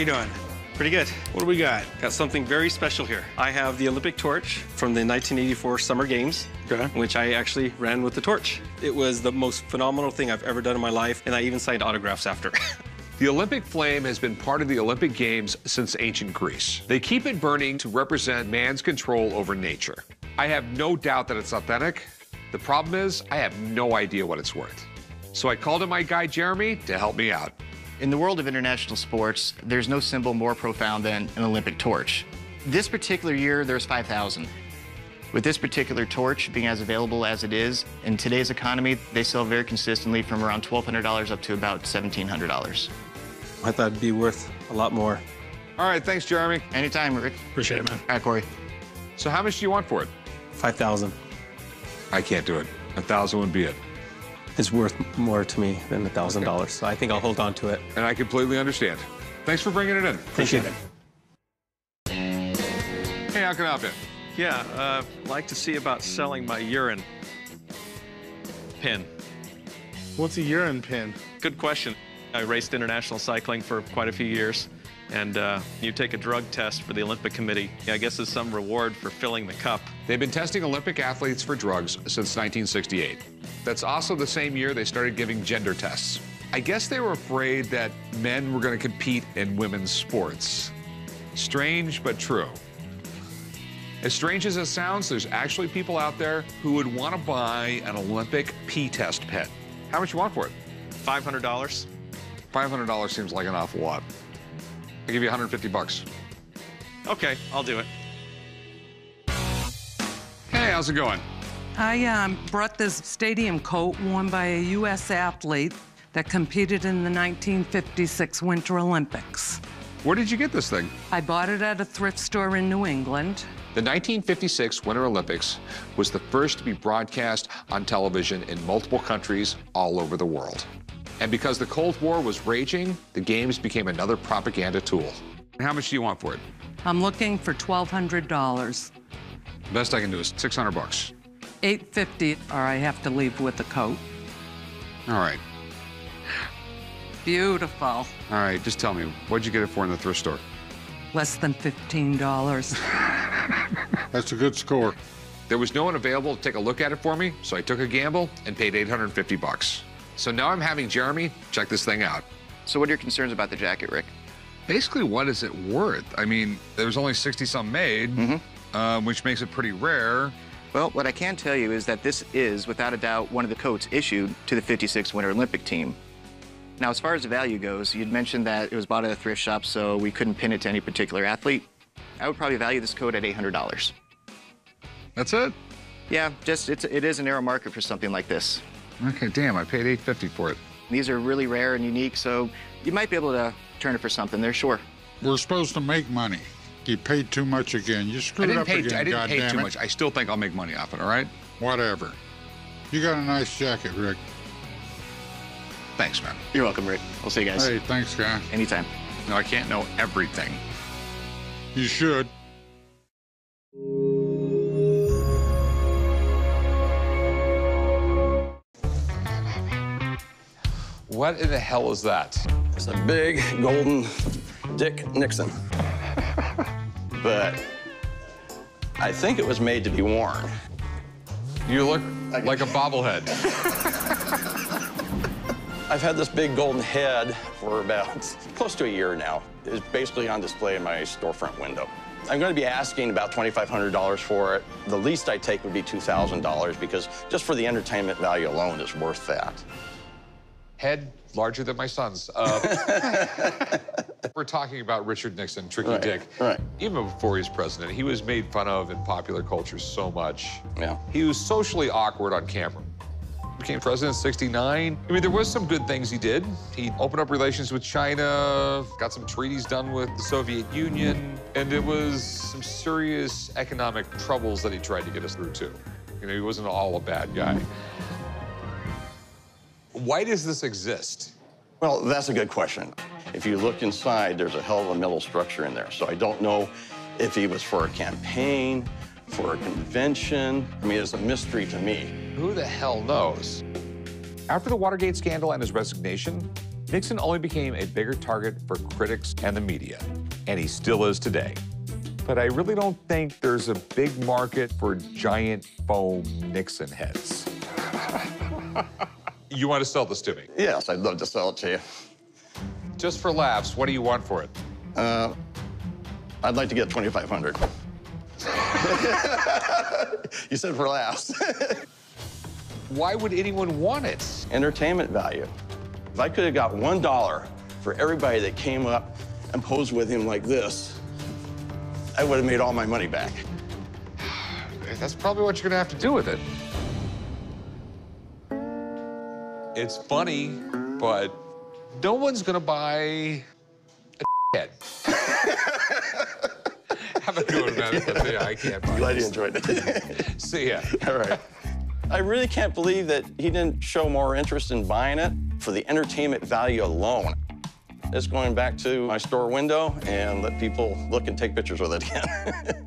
you doing? Pretty good. What do we got? Got something very special here. I have the Olympic torch from the 1984 Summer Games, which I actually ran with the torch. It was the most phenomenal thing I've ever done in my life, and I even signed autographs after. The Olympic flame has been part of the Olympic Games since ancient Greece. They keep it burning to represent man's control over nature. I have no doubt that it's authentic. The problem is, I have no idea what it's worth. So I called in my guy, Jeremy, to help me out. In the world of international sports, there's no symbol more profound than an Olympic torch. This particular year, there's 5,000. With this particular torch being as available as it is, in today's economy, they sell very consistently from around $1,200 up to about $1,700. I thought it'd be worth a lot more. All right, thanks, Jeremy. Anytime, Rick. Appreciate it, man. All right, Corey. So how much do you want for it? 5,000. I can't do it. 1,000 would be it. It's worth more to me than $1,000, so I think I'll hold on to it. And I completely understand. Thanks for bringing it in. Appreciate it. Hey, how can I help you? Yeah, like to see about selling my urine pin. What's a urine pin? Good question. I raced international cycling for quite a few years, and you take a drug test for the Olympic Committee. I guess it's some reward for filling the cup. They've been testing Olympic athletes for drugs since 1968. That's also the same year they started giving gender tests. I guess they were afraid that men were going to compete in women's sports. Strange, but true. As strange as it sounds, there's actually people out there who would want to buy an Olympic pee test pen. How much you want for it? $500. $500 seems like an awful lot. I'll give you 150 bucks. Okay, I'll do it. Hey, how's it going? I brought this stadium coat worn by a U.S. athlete that competed in the 1956 Winter Olympics. Where did you get this thing? I bought it at a thrift store in New England. The 1956 Winter Olympics was the first to be broadcast on television in multiple countries all over the world. And because the Cold War was raging, the Games became another propaganda tool. How much do you want for it? I'm looking for $1,200. Best I can do is 600 bucks. $850, or I have to leave with the coat. All right. Beautiful. All right, just tell me, what'd you get it for in the thrift store? Less than $15. That's a good score. There was no one available to take a look at it for me, so I took a gamble and paid 850 bucks. So now I'm having Jeremy check this thing out. So what are your concerns about the jacket, Rick? Basically, what is it worth? I mean, there was only 60-some made, which makes it pretty rare. Well, what I can tell you is that this is, without a doubt, one of the coats issued to the 56 Winter Olympic team. Now, as far as the value goes, you'd mentioned that it was bought at a thrift shop, so we couldn't pin it to any particular athlete. I would probably value this coat at $800. That's it? Yeah, it is a narrow market for something like this. Okay, damn, I paid $850 for it. These are really rare and unique, so you might be able to turn it for something there, sure. We're supposed to make money. You paid too much again. You screwed up again, I didn't pay too goddammit. much. I still think I'll make money off it, all right? Whatever. You got a nice jacket, Rick. Thanks, man. You're welcome, Rick. We'll see you guys. Hey, thanks, guy. Anytime. No, I can't know everything. You should. What in the hell is that? It's a big golden Dick Nixon. But I think it was made to be worn. You look like a bobblehead. I've had this big golden head for about close to a year now. It's basically on display in my storefront window. I'm going to be asking about $2,500 for it. The least I take would be $2,000 because just for the entertainment value alone, it's worth that. Head larger than my son's. We're talking about Richard Nixon, Tricky Dick. Right. Even before he was president, he was made fun of in popular culture so much. Yeah. He was socially awkward on camera. Became president in '69. I mean, there was some good things he did. He opened up relations with China, got some treaties done with the Soviet Union, and it was some serious economic troubles that he tried to get us through, too. You know, he wasn't all a bad guy. Why does this exist? Well, that's a good question. If you look inside, there's a hell of a metal structure in there. So I don't know if he was for a campaign, for a convention. I mean, it's a mystery to me. Who the hell knows? After the Watergate scandal and his resignation, Nixon only became a bigger target for critics and the media, and he still is today. But I really don't think there's a big market for giant foam Nixon heads. You want to sell this to me? Yes, I'd love to sell it to you. Just for laughs, what do you want for it? I'd like to get $2,500. You said for laughs. Why would anyone want it? Entertainment value. If I could have got $1 for everybody that came up and posed with him like this, I would have made all my money back. That's probably what you're gonna have to do with it. It's funny, but no one's gonna buy a head. Have a good one, man. Yeah, I can't buy Glad you enjoyed it. See ya. All right. I really can't believe that he didn't show more interest in buying it for the entertainment value alone. It's going back to my store window and let people look and take pictures with it again.